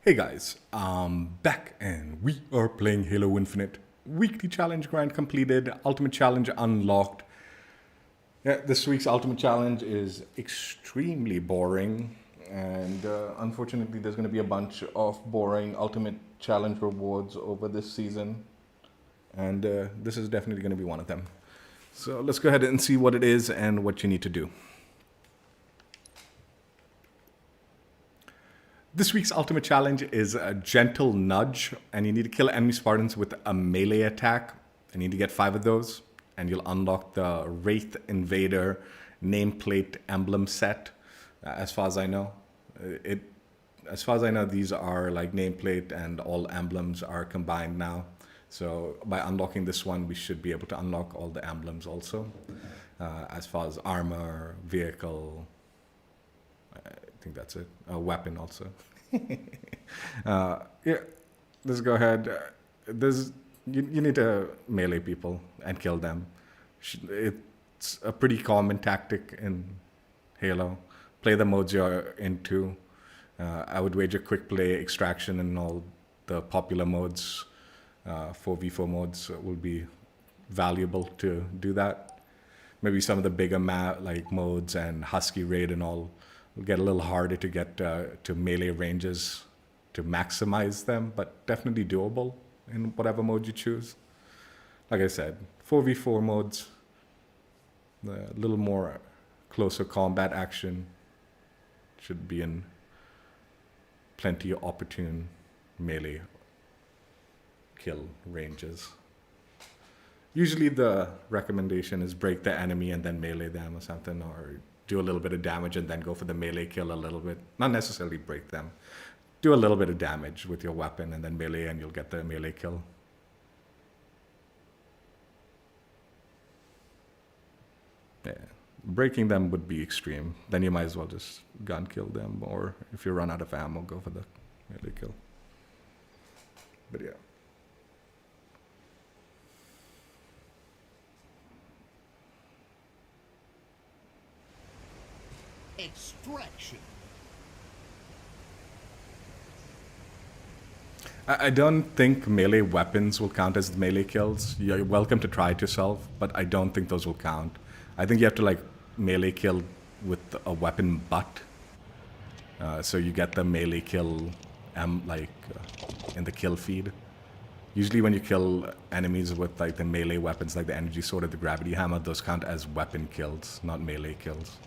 Hey guys, I'm back and we are playing Halo Infinite. Weekly challenge grind completed, ultimate challenge unlocked. Yeah, this week's ultimate challenge is extremely boring, and unfortunately, there's going to be a bunch of boring ultimate challenge rewards over this season, and this is definitely going to be one of them. So let's go ahead and see what it is and what you need to do. This week's ultimate challenge is a gentle nudge, and you need to kill enemy Spartans with a melee attack. I need to get 5 of those, and you'll unlock the Wraith Invader Nameplate Emblem Set. As far as I know, these are like nameplate, and all emblems are combined now. So by unlocking this one, we should be able to unlock all the emblems also, as far as armor, vehicle. I think that's it. A weapon also. Yeah, let's go ahead. You need to melee people and kill them. It's a pretty common tactic in Halo. Play the modes you're into. I would wager quick play, extraction, and all the popular modes, 4v4 modes, will be valuable to do that. Maybe some of the bigger like modes and Husky Raid and all will get a little harder to get to melee ranges to maximize them, but definitely doable in whatever mode you choose. Like I said, 4v4 modes, a little more closer combat action should be in plenty of opportune melee kill ranges. Usually the recommendation is break the enemy and then melee them or something, or do a little bit of damage and then go for the melee kill a little bit. Not necessarily break them. Do a little bit of damage with your weapon and then melee, and you'll get the melee kill. Yeah. Breaking them would be extreme. Then you might as well just gun kill them, or if you run out of ammo, go for the melee kill. But yeah. Extraction. I don't think melee weapons will count as melee kills. You're welcome to try it yourself, but I don't think those will count. I think you have to like melee kill with a weapon butt. So you get the melee kill in the kill feed. Usually when you kill enemies with like the melee weapons like the energy sword or the gravity hammer, those count as weapon kills, not melee kills.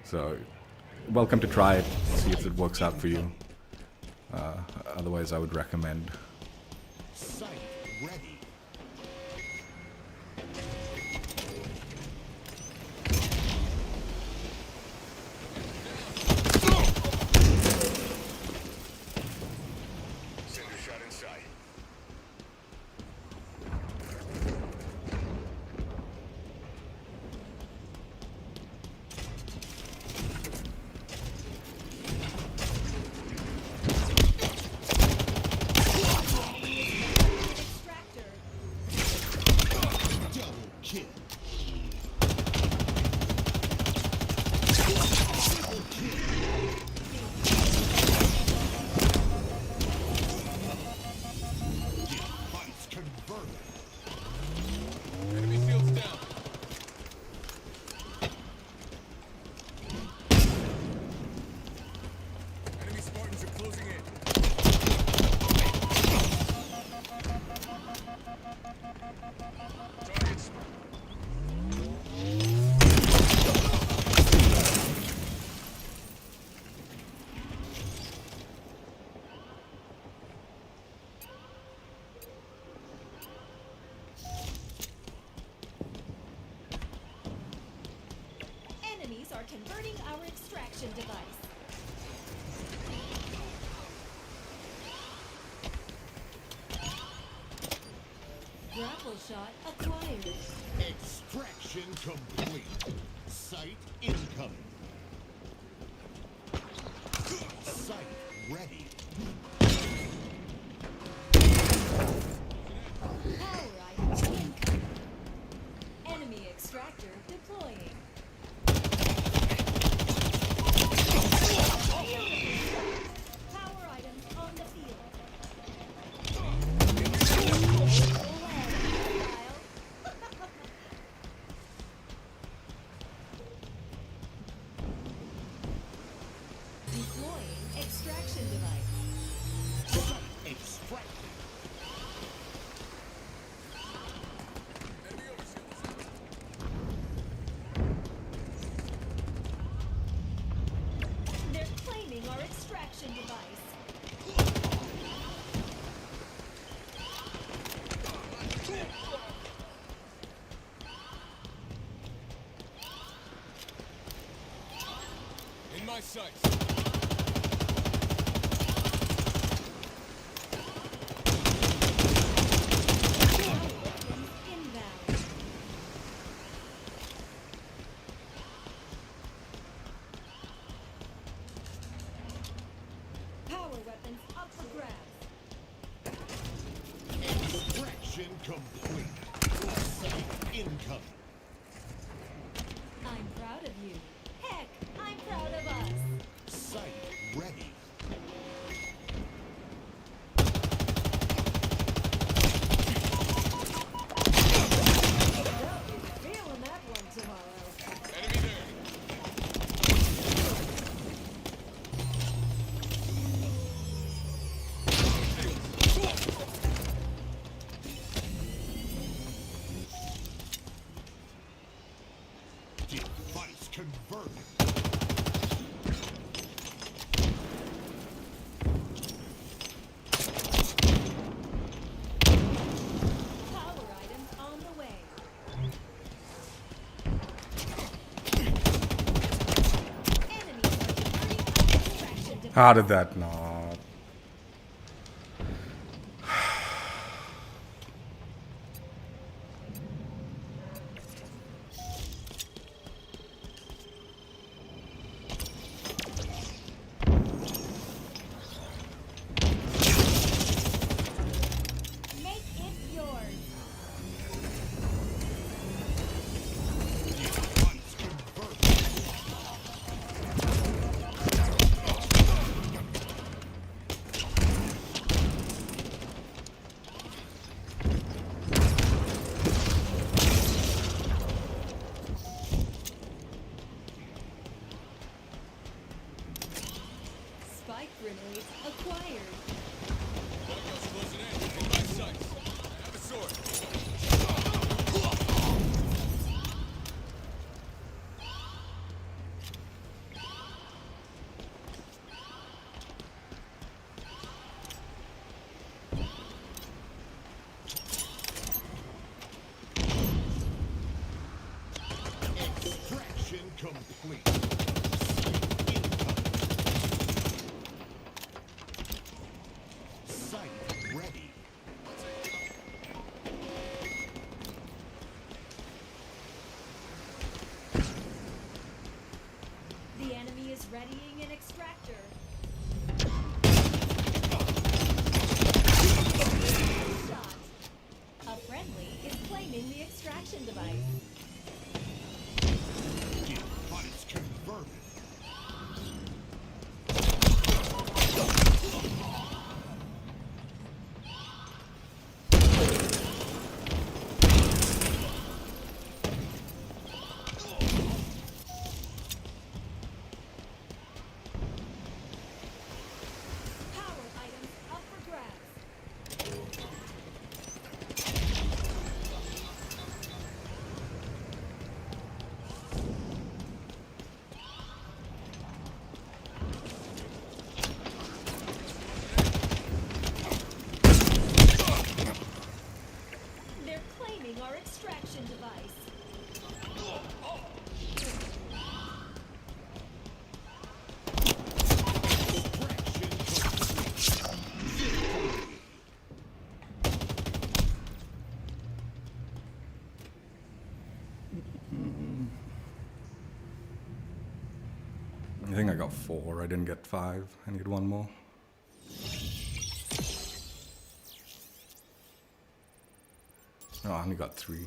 So, welcome to try it, see if it works out for you. Otherwise, I would recommend. Site ready. Sender shot inside. Are converting our extraction device. Grapple shot acquired. Extraction complete. Site incoming. Site ready. Power item incoming. Enemy extractor deploying. Power item extraction device. Site extracted. They're claiming our extraction device. In my sights. Inbound. Power weapons up for grabs. Extraction complete. Site incoming. I'm proud of you. Heck, I'm proud of us. Site ready. They'll be feeling that one tomorrow. Enemy there. Device converted. Power items on the way. Enemies are diverting our extraction device. How did that not? Make it yours. Device converted. Spike grenades acquired. Enemies closing in. In my sights. Have a sword. Extraction complete. Site incoming. Site ready. The enemy is readying an extractor. Shot. A friendly is claiming the extraction device. Device converted. Power items up for grabs. They're claiming our extraction device. Extraction complete. I think I got 4. I didn't get 5. I need one more. Oh, I only got 3.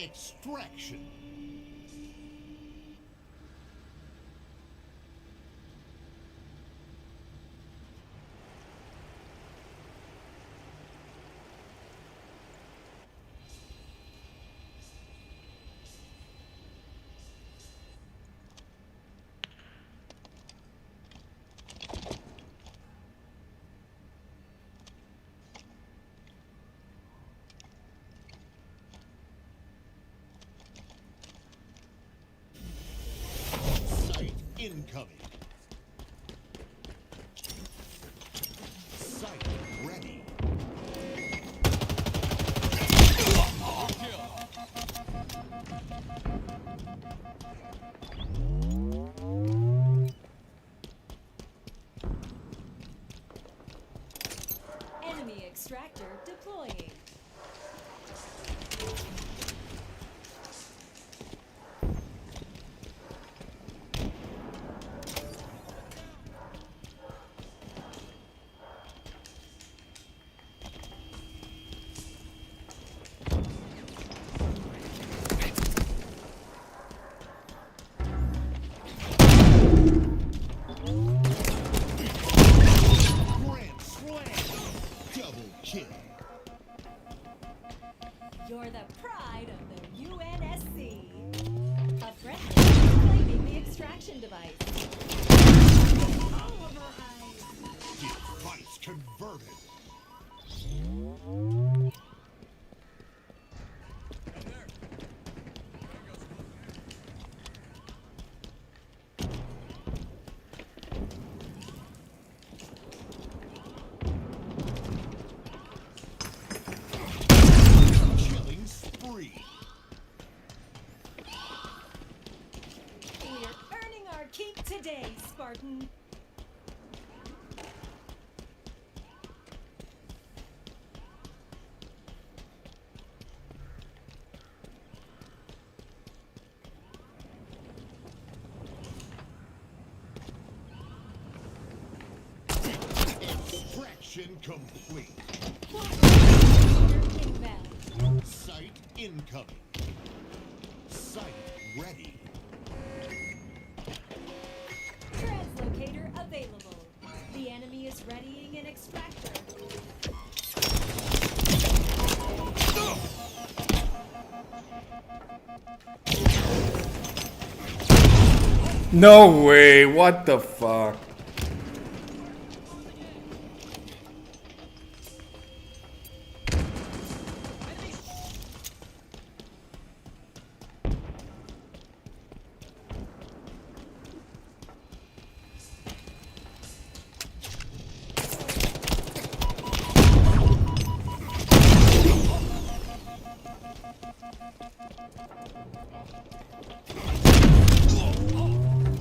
Extraction. Site incoming. Site ready. Enemy extractor deploying. Grand slam. Double kill. You're the pride of the UNSC. A friendly is claiming the extraction device. All of our eyes. Device converted. Killing spree. We're earning our keep today, Spartan. Extraction complete. Inbound. Site incoming. Site ready. Translocator available. The enemy is readying an extractor. No way! What the fuck?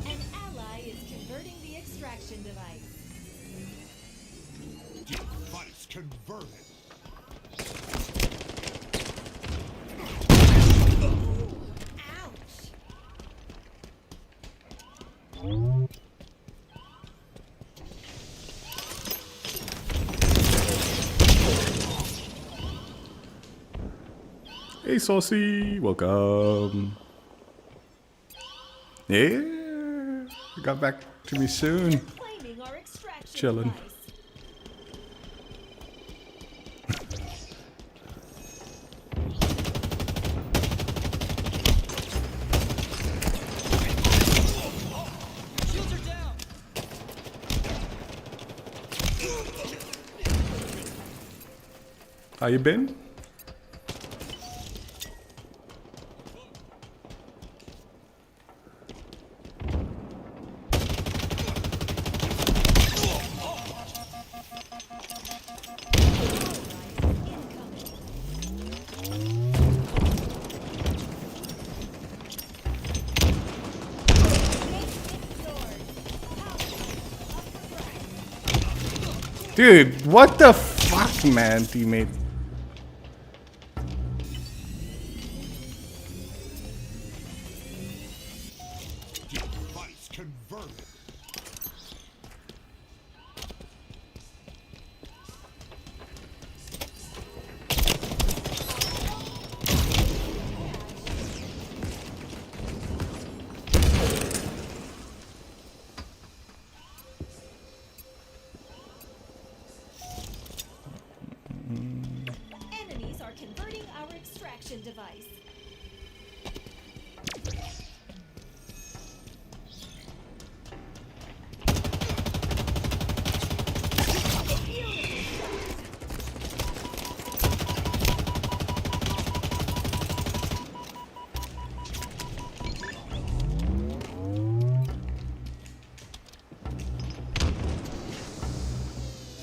An ally is converting the extraction device. Device converted. Ouch! Hey, Saucy, welcome. Yeah, got back to me soon. Claiming our extraction Chillin'. device. Shields are down. How you been? Dude, what the fuck, man, teammate? Device converted. extraction device.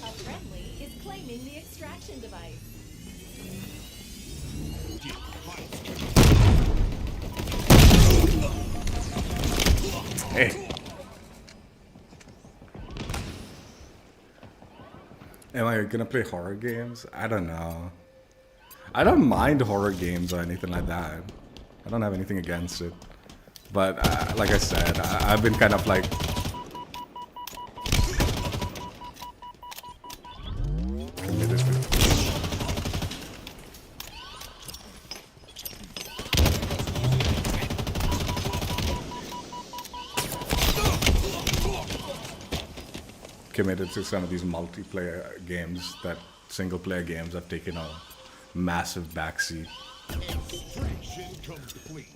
A friendly is claiming the extraction device. Device Hey. Am I gonna play horror games? I don't know. I don't mind horror games or anything like that. I don't have anything against it. But like I said, I've been kind of like committed to. Committed to some of these multiplayer games that single player games have taken a massive backseat. extraction complete.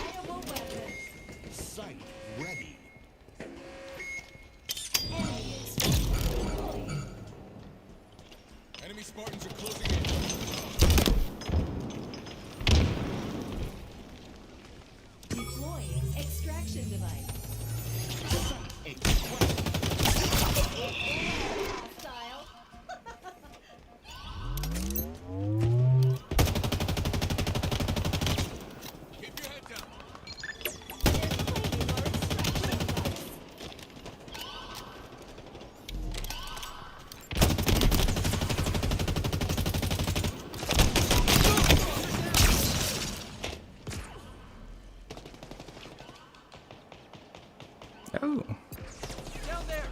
Reliable weapon. Site ready. Enemy extraction deployed. Enemy Spartans are closing in. Deploying extraction device. Hostile. Keep your head down. They're claiming our extraction device. Oh, Down there.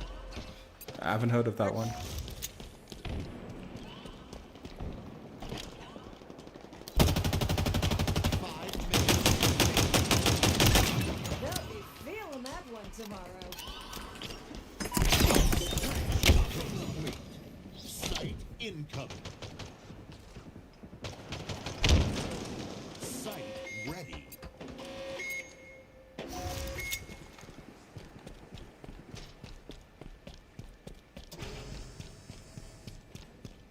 I haven't heard of that one. They'll be feeling that one tomorrow. Complete. Site incoming. Site ready.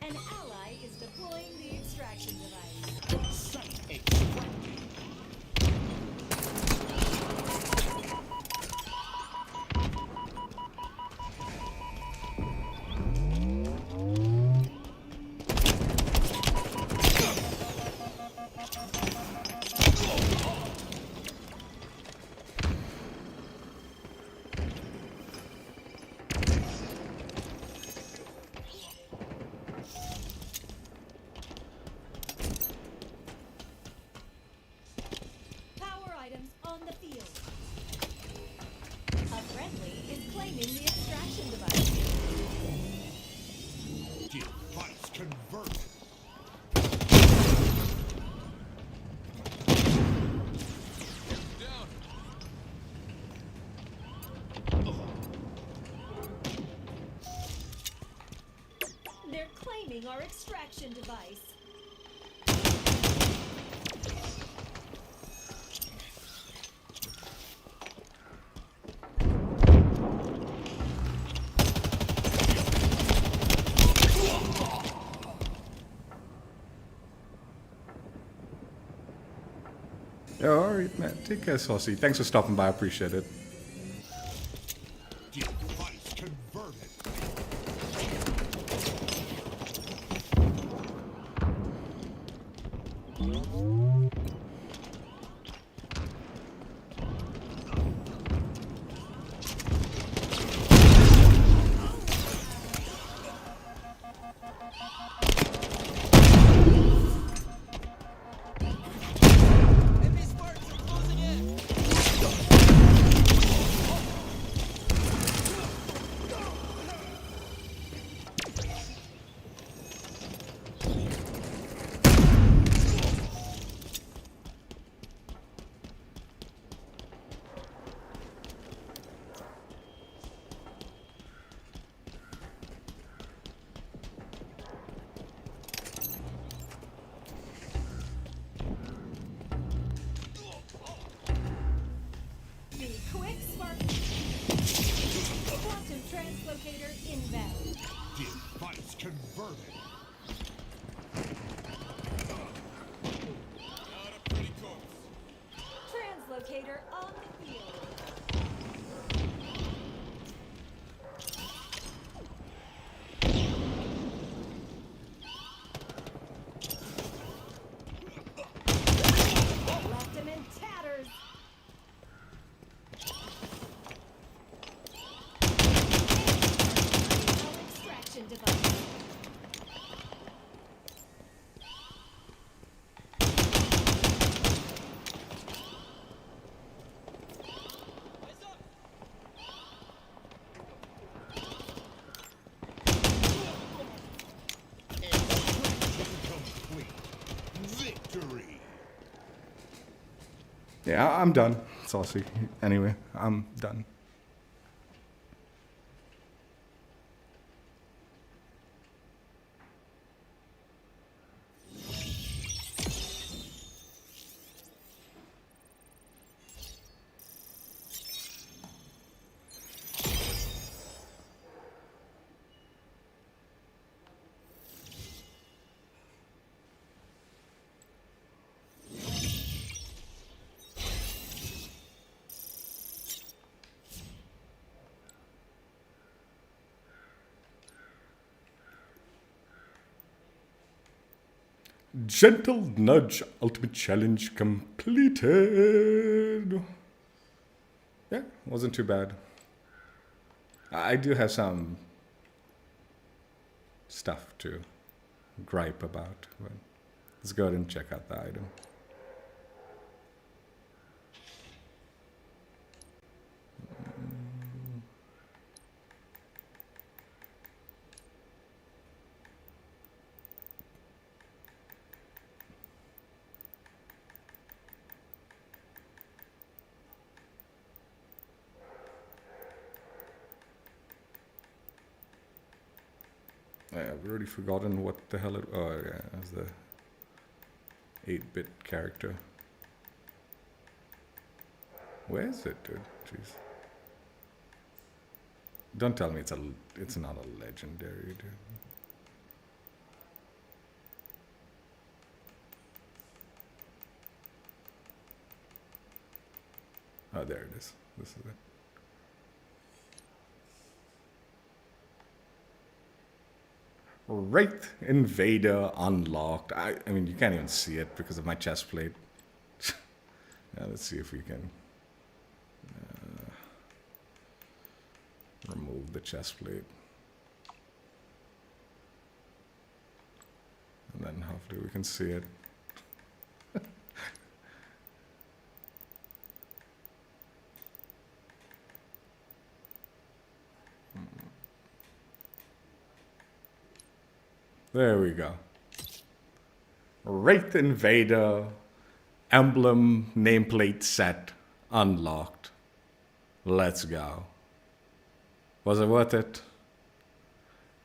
An ally is deploying the extraction device. Site extracted. Power items on the field. A friendly is claiming the extraction device. Device converted. Down. They're claiming our extraction device. Yeah, alright, man. Take care, Saucy. Thanks for stopping by. I appreciate it. Device converted. Enemy Spartans are closing in. Translocator inbound. Device converted. Not a pretty corpse. Translocator on the field. Left him in tatters. Extraction device. Complete. Victory. Yeah, I'm done. Saucy. Anyway, I'm done. Gentle Nudge Ultimate Challenge completed. Yeah, wasn't too bad. I do have some stuff to gripe about, but let's go ahead and check out the item. I've already forgotten what the hell it. Oh yeah, it's the 8-bit character. Where is it, dude? Jeez. Don't tell me it's not a legendary, dude. Oh, there it is. This is it. Wraith Invader unlocked. I mean, you can't even see it because of my chest plate. Let's see if we can remove the chest plate. And then hopefully we can see it. There we go. Wraith Invader emblem nameplate set unlocked. Let's go. Was it worth it?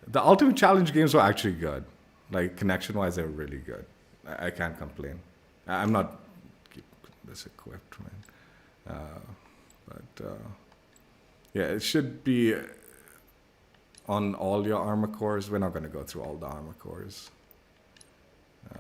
The Ultimate Challenge games were actually good. Like, connection-wise, they were really good. I can't complain. I'm not keeping this equipped, man. Yeah, it should be on all your armor cores. We're not going to go through all the armor cores. I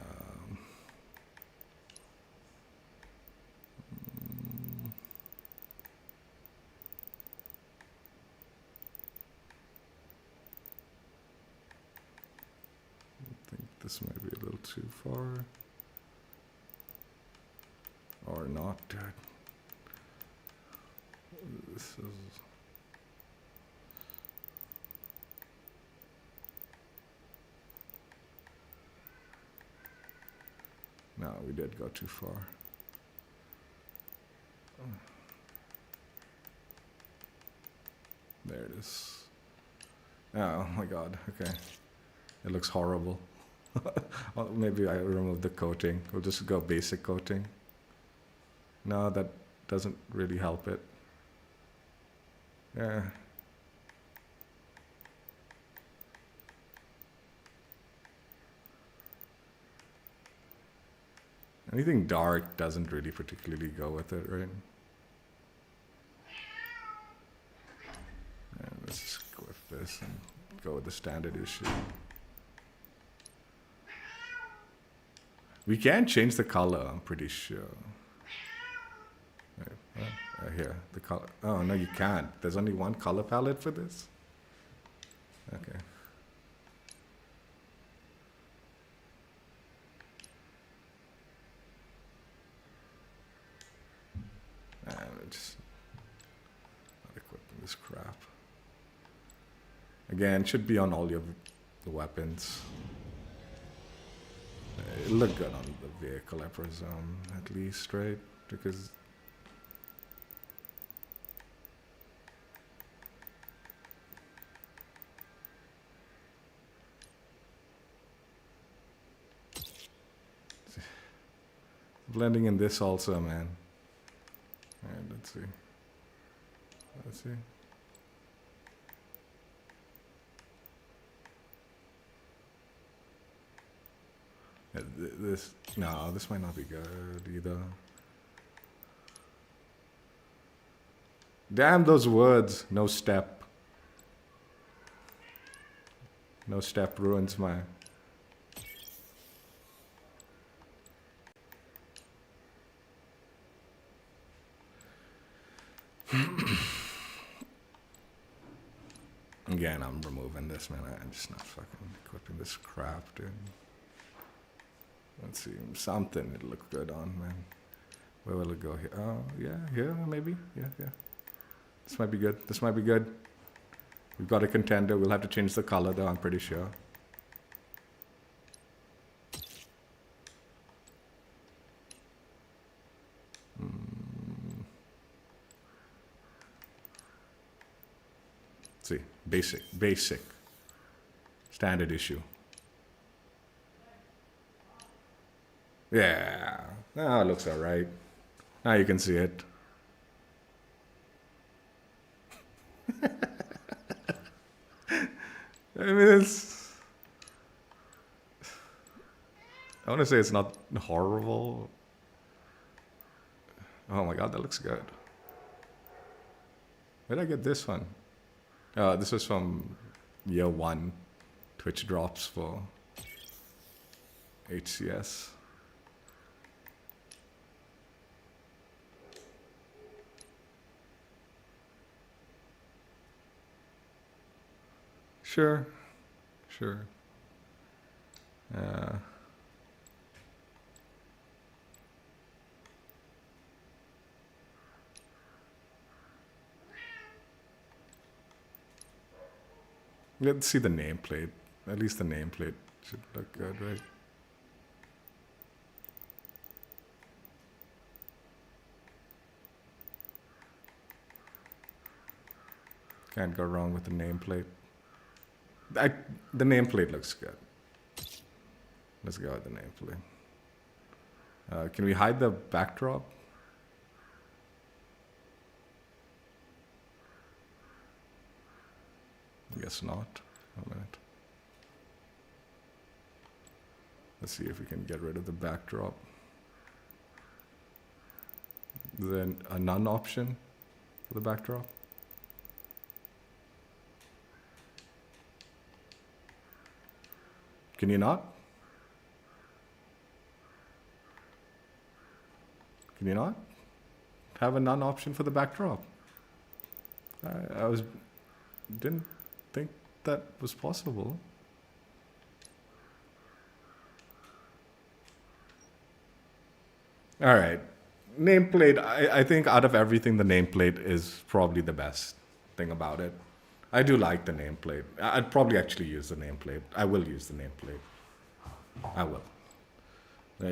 think this might be a little too far. Or not, dude. This is... No, we did go too far. There it is. Oh my god, okay. It looks horrible. Well, maybe I remove the coating. We'll just go basic coating. No, that doesn't really help it. Yeah. Anything dark doesn't really particularly go with it, right? Yeah, let's just go this and go with the standard issue. We can change the color, I'm pretty sure. Here, the color. Oh, no, you can't. There's only one color palette for this? Okay. And just not equipping this crap. Again, should be on all your weapons. It looked good on the vehicle, I presume, at least, right? Because blending in this also, man. Alright, let's see. Let's see. This might not be good either. Damn those words. No step. No step ruins my... Again, I'm removing this, man. I'm just not fucking equipping this crap, dude. Let's see, something it'll look good on, man. Where will it go here? Oh, yeah, here, maybe? Yeah. This might be good. This might be good. We've got a contender. We'll have to change the color, though, I'm pretty sure. See, basic. Standard issue. Yeah, now it looks alright. Now you can see it. I mean, it's... I want to say it's not horrible. Oh my god, that looks good. Where did I get this one? This was from year 1 Twitch drops for HCS. Sure. Let's see the nameplate. At least the nameplate should look good, right? Can't go wrong with the nameplate. The nameplate looks good. Let's go with the nameplate. Can we hide the backdrop? I guess not. A minute. Let's see if we can get rid of the backdrop. Then a none option for the backdrop. Can you not? Can you not have a none option for the backdrop? Didn't think that was possible. All right, nameplate. I think out of everything, the nameplate is probably the best thing about it. I do like the nameplate. I'd probably actually use the nameplate. I will use the nameplate. I will.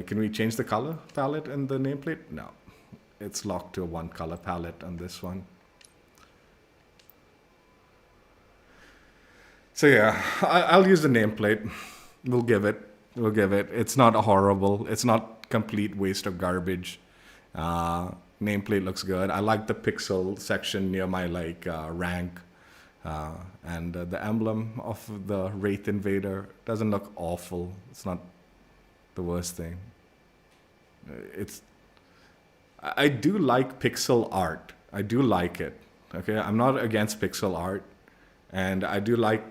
Can we change the color palette in the nameplate? No. It's locked to a one color palette on this one. So yeah, I'll use the nameplate. We'll give it. It's not horrible. It's not complete waste of garbage. Nameplate looks good. I like the pixel section near my rank. And the emblem of the Wraith Invader doesn't look awful. It's not the worst thing. I do like pixel art. I do like it. Okay, I'm not against pixel art. and I do like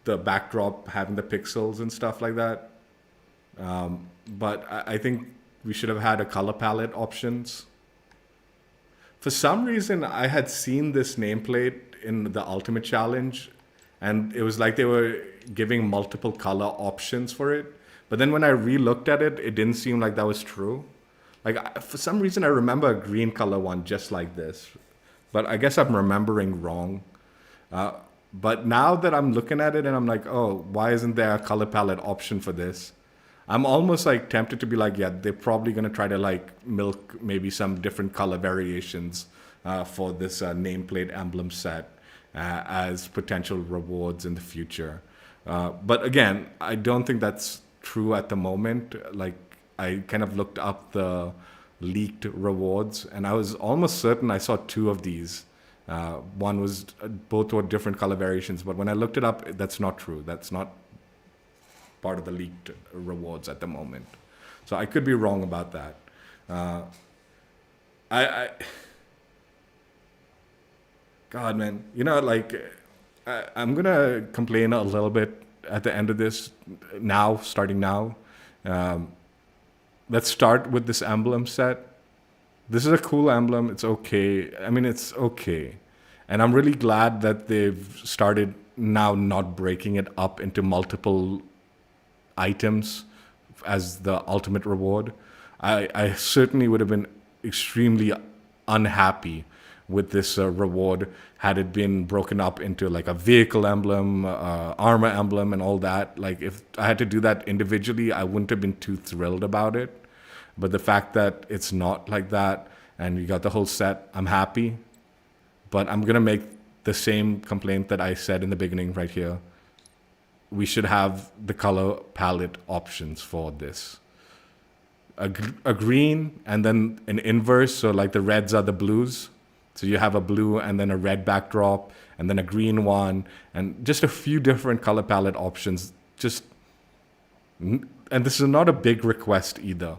the backdrop having the pixels and stuff like that. But I think we should have had a color palette options. For some reason, I had seen this nameplate in the Ultimate Challenge, and it was like they were giving multiple color options for it. But then when I re-looked at it, it didn't seem like that was true. Like, for some reason, I remember a green color one just like this. But I guess I'm remembering wrong. But now that I'm looking at it and I'm like, oh, why isn't there a color palette option for this? I'm almost like tempted to be like, yeah, they're probably going to try to like milk maybe some different color variations for this nameplate emblem set as potential rewards in the future. But again, I don't think that's true at the moment. Like, I kind of looked up the leaked rewards, and I was almost certain I saw two of these. One was both were different color variations, but when I looked it up, that's not true. That's not part of the leaked rewards at the moment. So I could be wrong about that. God, man, you know, like, I'm gonna complain a little bit at the end of this now, starting now. Let's start with this emblem set. This is a cool emblem. It's okay. I mean, it's okay. And I'm really glad that they've started now not breaking it up into multiple items as the ultimate reward. I certainly would have been extremely unhappy with this reward had it been broken up into like a vehicle emblem, armor emblem, and all that. Like, if I had to do that individually, I wouldn't have been too thrilled about it. But the fact that it's not like that and you got the whole set, I'm happy. But I'm going to make the same complaint that I said in the beginning right here. We should have the color palette options for this. A green and then an inverse, so like the reds are the blues. So you have a blue and then a red backdrop and then a green one and just a few different color palette options. And this is not a big request either.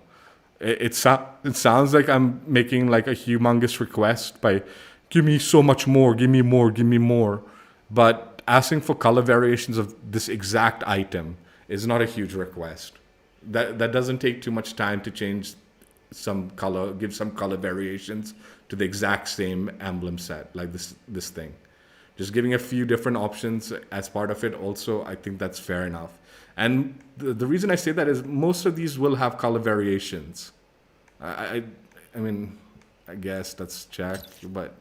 It sounds like I'm making like a humongous request by give me so much more, give me more, give me more. But asking for color variations of this exact item is not a huge request. That doesn't take too much time to change some color, give some color variations to the exact same emblem set, like this thing. Just giving a few different options as part of it also, I think that's fair enough. And the reason I say that is most of these will have color variations. I mean, I guess that's checked, but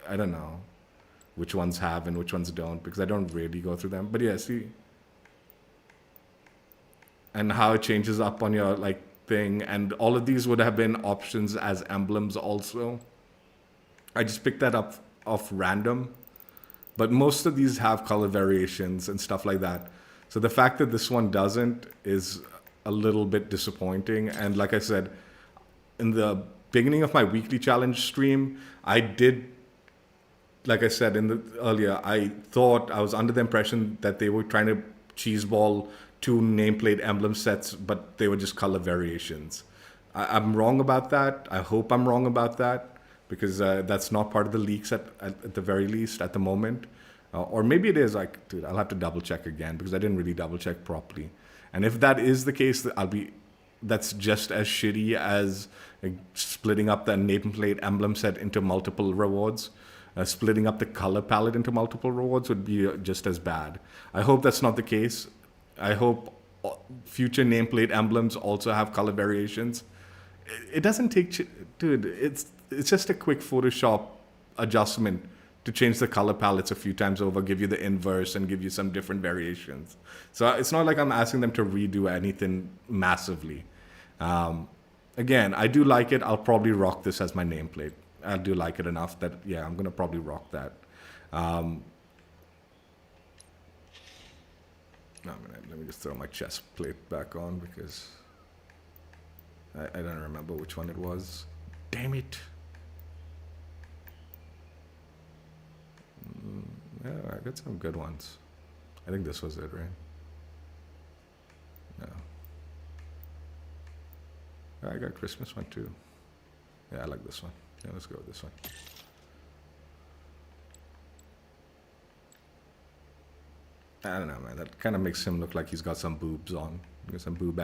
I don't know which ones have and which ones don't, because I don't really go through them. But yeah, see, and how it changes up on your like thing, and all of these would have been options as emblems also. I just picked that up off random, but most of these have color variations and stuff like that. So the fact that this one doesn't is a little bit disappointing. And like I said, in the beginning of my weekly challenge stream, I did, like I said earlier, I thought I was under the impression that they were trying to cheeseball two nameplate emblem sets, but they were just color variations. I'm wrong about that. I hope I'm wrong about that, because that's not part of the leaks at the very least at the moment. Or maybe it is. Like, dude, I'll have to double check again because I didn't really double check properly. And if that is the case, that's just as shitty as splitting up the nameplate emblem set into multiple rewards. Splitting up the color palette into multiple rewards would be just as bad. I hope that's not the case. I hope future nameplate emblems also have color variations. It doesn't take, dude. It's just a quick Photoshop adjustment to change the color palettes a few times over, give you the inverse, and give you some different variations. So it's not like I'm asking them to redo anything massively. Again, I do like it. I'll probably rock this as my nameplate. I do like it enough that, yeah, I'm going to probably rock that. Let me just throw my chest plate back on because I don't remember which one it was. Damn it. Yeah, I got some good ones. I think this was it, right? No. I got Christmas one too. Yeah, I like this one. Yeah, let's go with this one. I don't know, man. That kind of makes him look like he's got some boobs on. Got some booble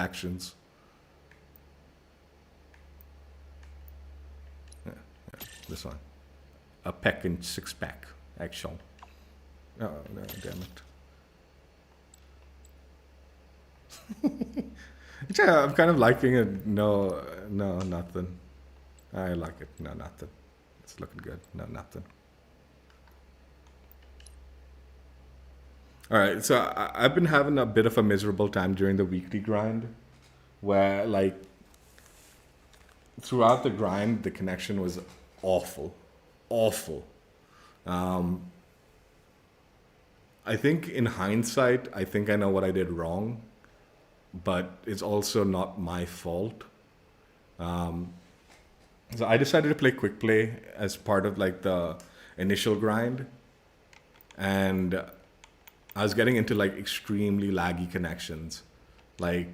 actions. Yeah, this one. A peck and six pack, actual. Oh, no, damn it. Yeah, I'm kind of liking it. No, nothing. I like it. No, nothing. It's looking good. No, nothing. All right, so I've been having a bit of a miserable time during the weekly grind, where like throughout the grind the connection was awful, awful. I think in hindsight, I think I know what I did wrong, but it's also not my fault. So I decided to play quick play as part of like the initial grind, and I was getting into like extremely laggy connections, like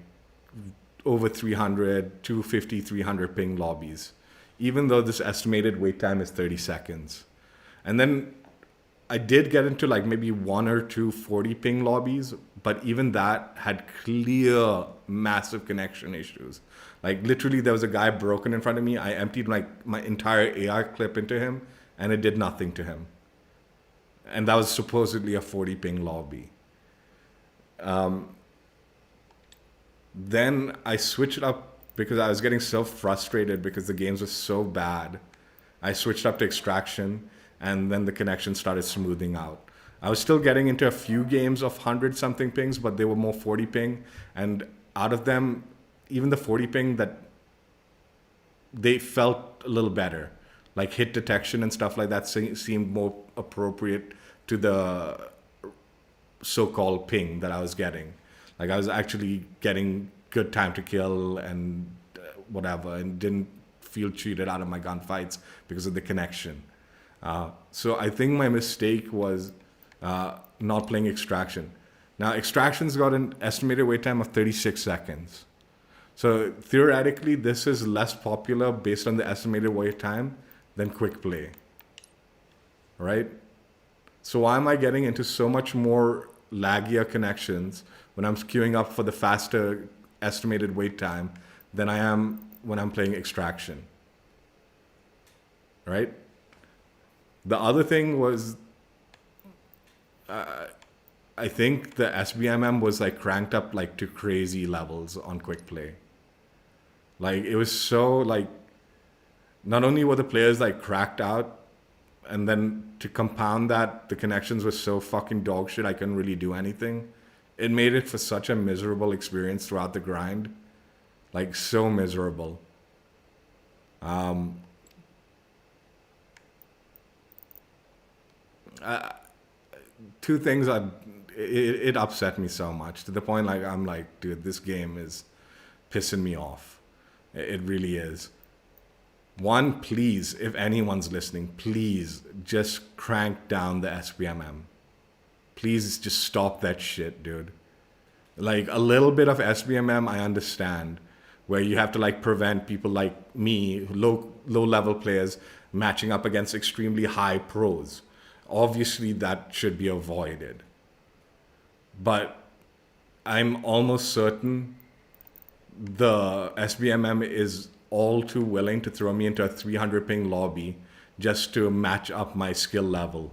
over 300, 250, 300 ping lobbies, even though this estimated wait time is 30 seconds. And then I did get into like maybe 1 or 2 40 ping lobbies, but even that had clear massive connection issues. Like literally there was a guy broken in front of me. I emptied like my entire AR clip into him and it did nothing to him. And that was supposedly a 40 ping lobby. Then I switched up because I was getting so frustrated because the games were so bad. I switched up to extraction and then the connection started smoothing out. I was still getting into a few games of 100 something pings, but they were more 40 ping. And out of them, even the 40 ping, that they felt a little better. Like hit detection and stuff like that seemed more appropriate to the so-called ping that I was getting. Like I was actually getting good time to kill and whatever, and didn't feel cheated out of my gunfights because of the connection. So I think my mistake was not playing extraction. Now extraction's got an estimated wait time of 36 seconds. So theoretically, this is less popular based on the estimated wait time than quick play, right? So why am I getting into so much more laggier connections when I'm queuing up for the faster estimated wait time than I am when I'm playing extraction, right? The other thing was, I think the SBMM was like cranked up like to crazy levels on quick play. Like it was so like, not only were the players like cracked out, and then to compound that, the connections were so fucking dog shit I couldn't really do anything. It made it for such a miserable experience throughout the grind. Like so miserable. Two things it upset me so much to the point like I'm like, dude, this game is pissing me off. It really is. One, please, if anyone's listening, please just crank down the SBMM. Please just stop that shit, dude. Like a little bit of SBMM, I understand, where you have to like prevent people like me, low level players, matching up against extremely high pros. Obviously, that should be avoided. But I'm almost certain the SBMM is all too willing to throw me into a 300 ping lobby just to match up my skill level.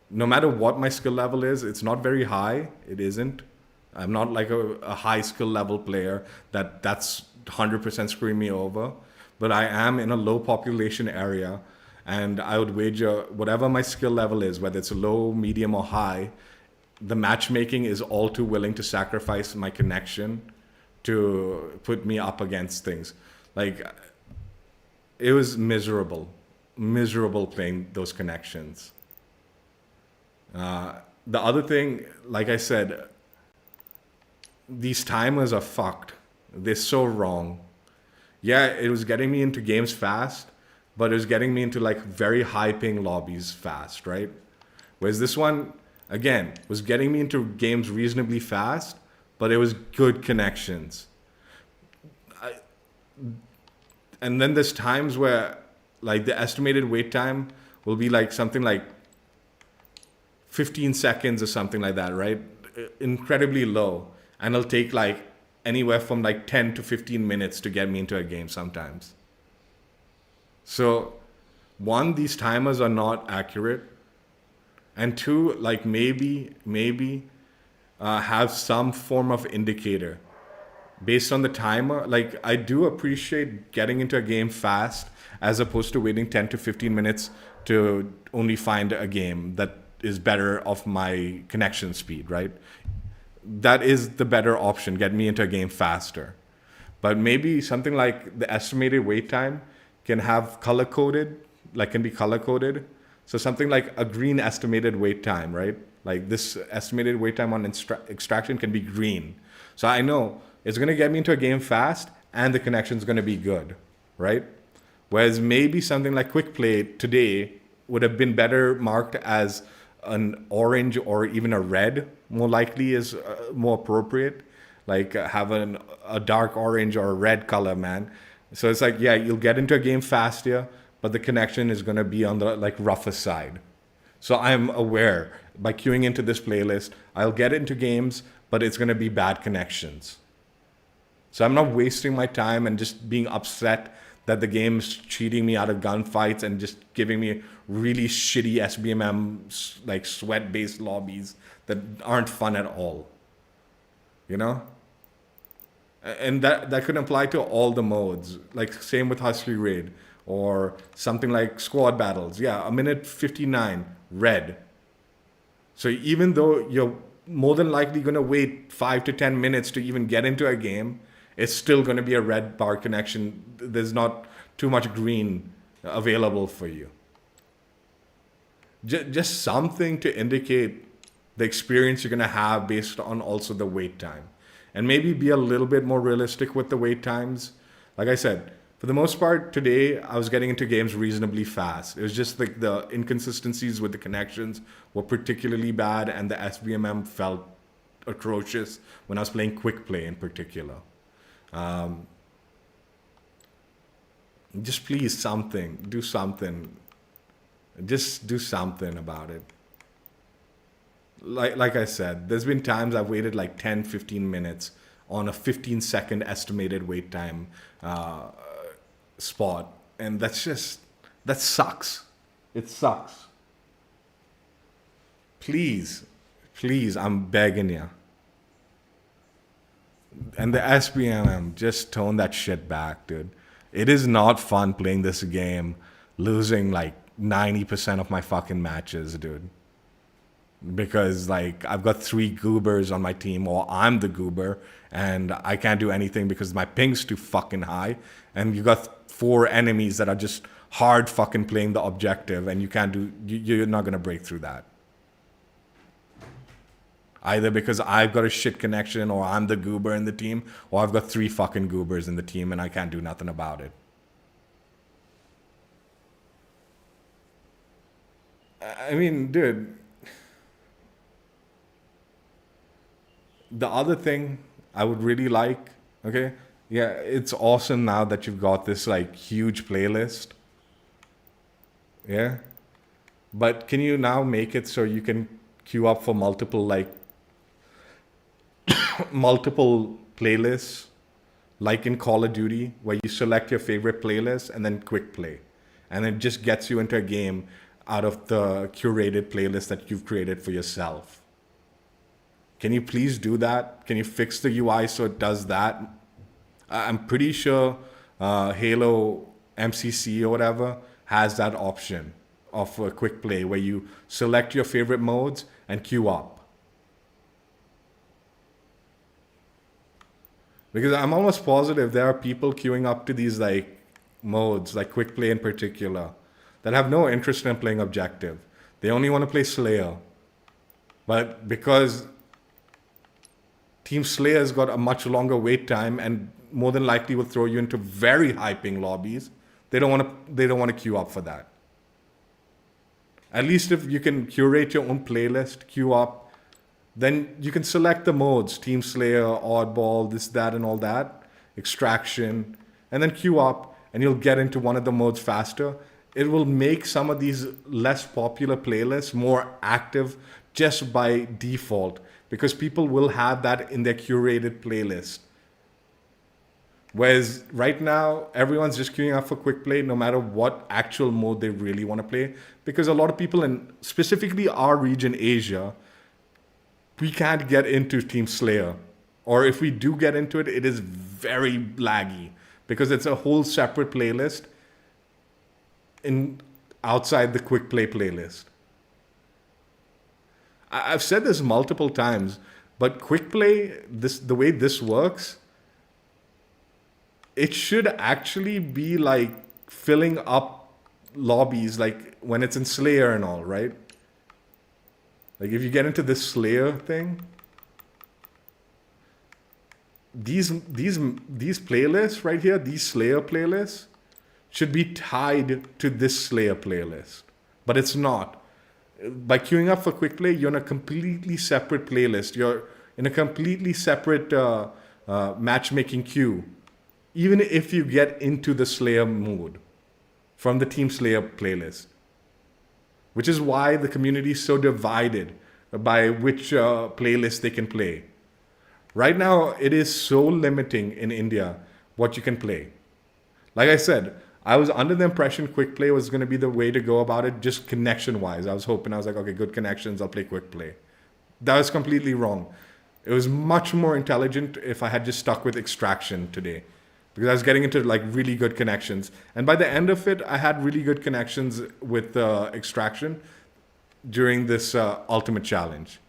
No matter what my skill level is, it's not very high. It isn't. I'm not like a high skill level player that's 100% screwing me over. But I am in a low population area, and I would wager whatever my skill level is, whether it's low, medium, or high, the matchmaking is all too willing to sacrifice my connection to put me up against things. Like, it was miserable playing those connections. The other thing, like I said, these timers are fucked. They're so wrong. Yeah, it was getting me into games fast, but it was getting me into like very high ping lobbies fast, right? Whereas this one, again, was getting me into games reasonably fast, but it was good connections. And then there's times where like the estimated wait time will be like something like 15 seconds or something like that, right? Incredibly low. And it'll take like anywhere from like 10 to 15 minutes to get me into a game sometimes. So, one, these timers are not accurate. And two, like maybe have some form of indicator based on the timer. Like, I do appreciate getting into a game fast as opposed to waiting 10 to 15 minutes to only find a game that is better of my connection speed, right? That is the better option, get me into a game faster. But maybe something like the estimated wait time can have color coded, like can be color coded. So something like a green estimated wait time, right? Like this estimated wait time on extraction can be green. So I know it's going to get me into a game fast and the connection is going to be good, right? Whereas maybe something like quick play today would have been better marked as an orange or even a red, more likely is more appropriate. Like have a dark orange or a red color, man. So it's like, yeah, you'll get into a game faster, but the connection is going to be on the like rougher side. So I'm aware by queuing into this playlist, I'll get into games, but it's going to be bad connections. So I'm not wasting my time and just being upset that the game's cheating me out of gunfights and just giving me really shitty SBMM like sweat-based lobbies that aren't fun at all. You know? And that could apply to all the modes. Like same with Husky Raid or something like squad battles. Yeah, a minute 59, red. So even though you're more than likely going to wait 5 to 10 minutes to even get into a game, it's still going to be a red bar connection. There's not too much green available for you. Just something to indicate the experience you're going to have based on also the wait time. And maybe be a little bit more realistic with the wait times. Like I said, for the most part, today I was getting into games reasonably fast. It was just like the inconsistencies with the connections were particularly bad and the SBMM felt atrocious when I was playing quick play in particular. Just please do something. Just do something about it. Like I said, there's been times I've waited like 10, 15 minutes on a 15-second estimated wait time spot. And that sucks. It sucks. Please, I'm begging you. And the SBMM, just tone that shit back, dude. It is not fun playing this game, losing like 90% of my fucking matches, dude. Because like I've got 3 goobers on my team, or I'm the goober, and I can't do anything because my ping's too fucking high. And you got 4 enemies that are just hard fucking playing the objective, and you're not gonna break through that. Either because I've got a shit connection, or I'm the goober in the team, or I've got 3 fucking goobers in the team and I can't do nothing about it. I mean, dude. The other thing I would really like, okay? Yeah, it's awesome now that you've got this like huge playlist. Yeah? But can you now make it so you can queue up for multiple playlists, like in Call of Duty, where you select your favorite playlist and then quick play. And it just gets you into a game out of the curated playlist that you've created for yourself. Can you please do that? Can you fix the UI so it does that? I'm pretty sure Halo MCC or whatever has that option of a quick play where you select your favorite modes and queue up. Because I'm almost positive there are people queuing up to these like modes, like quick play in particular, that have no interest in playing objective. They only want to play Slayer. But because Team Slayer's got a much longer wait time and more than likely will throw you into very high ping lobbies, they don't want to queue up for that. At least if you can curate your own playlist, queue up, then you can select the modes, Team Slayer, Oddball, this, that, and all that, Extraction, and then queue up, and you'll get into one of the modes faster. it will make some of these less popular playlists more active just by default, because people will have that in their curated playlist. Whereas right now, everyone's just queuing up for quick play no matter what actual mode they really want to play. Because a lot of people in specifically our region, Asia, we can't get into Team Slayer. Or if we do get into it, it is very laggy because it's a whole separate playlist in outside the quick play playlist. I've said this multiple times, but quick play, the way this works, it should actually be like filling up lobbies like when it's in Slayer and all, right? Like if you get into this Slayer thing, these playlists right here, these Slayer playlists, should be tied to this Slayer playlist. But it's not. By queuing up for quick play, you're in a completely separate playlist. You're in a completely separate matchmaking queue. Even if you get into the Slayer mode from the Team Slayer playlist. Which is why the community is so divided by which playlist they can play. Right now, it is so limiting in India what you can play. Like I said, I was under the impression quick play was going to be the way to go about it, just connection-wise. I was like, okay, good connections, I'll play quick play. That was completely wrong. It was much more intelligent if I had just stuck with extraction today. Because I was getting into like really good connections. And by the end of it, I had really good connections with extraction during this ultimate challenge.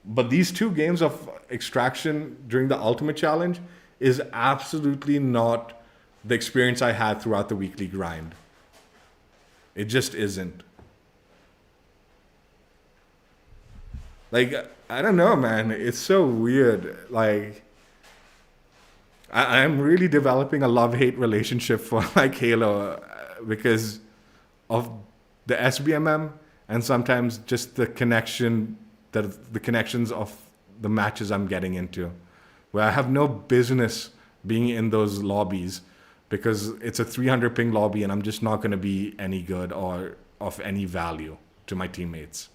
But these 2 games of extraction during the ultimate challenge is absolutely not the experience I had throughout the weekly grind. It just isn't. Like, I don't know, man. It's so weird. Like, I'm really developing a love-hate relationship for like Halo because of the SBMM and sometimes just the connections of the matches I'm getting into, where I have no business being in those lobbies because it's a 300 ping lobby and I'm just not going to be any good or of any value to my teammates.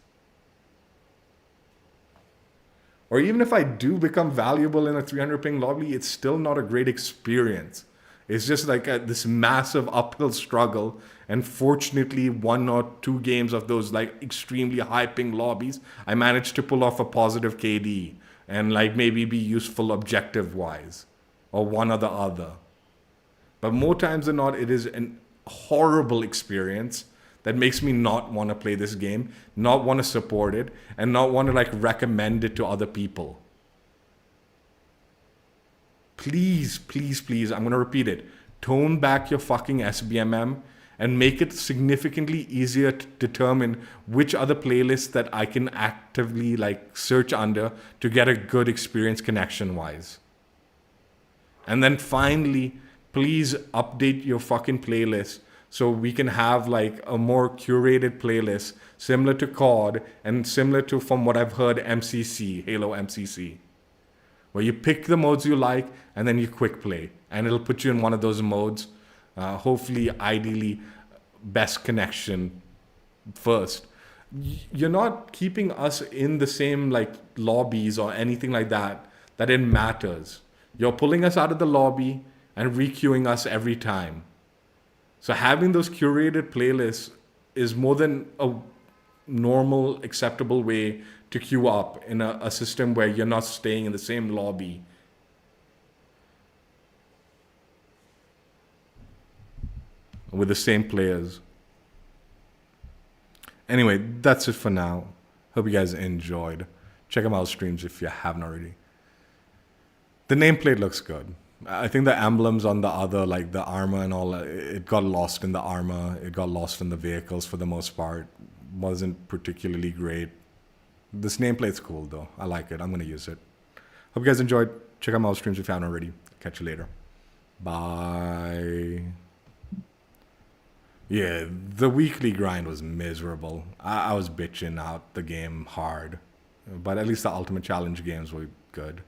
Or even if I do become valuable in a 300 ping lobby, it's still not a great experience. It's just like this massive uphill struggle. And fortunately, 1 or 2 games of those like extremely high ping lobbies, I managed to pull off a positive KD and like maybe be useful objective wise or one or the other. But more times than not, it is a horrible experience that makes me not want to play this game, not want to support it, and not want to like recommend it to other people. Please, please, please, I'm going to repeat it. Tone back your fucking SBMM and make it significantly easier to determine which other playlists that I can actively like search under to get a good experience connection-wise. And then finally, please update your fucking playlist so we can have like a more curated playlist similar to COD and similar to, from what I've heard, MCC, Halo MCC. Where you pick the modes you like and then you quick play. And it'll put you in one of those modes. Hopefully, ideally, best connection first. You're not keeping us in the same like lobbies or anything like that it matters. You're pulling us out of the lobby and re-queuing us every time. So having those curated playlists is more than a normal, acceptable way to queue up in a system where you're not staying in the same lobby. With the same players. Anyway, that's it for now. Hope you guys enjoyed. Check out my streams if you haven't already. The nameplate looks good. I think the emblems on the other, like the armor and all, it got lost in the armor. It got lost in the vehicles for the most part. Wasn't particularly great. This nameplate's cool though. I like it. I'm going to use it. Hope you guys enjoyed. Check out my streams if you haven't already. Catch you later. Bye. Yeah, the weekly grind was miserable. I was bitching out the game hard. But at least the Ultimate Challenge games were good.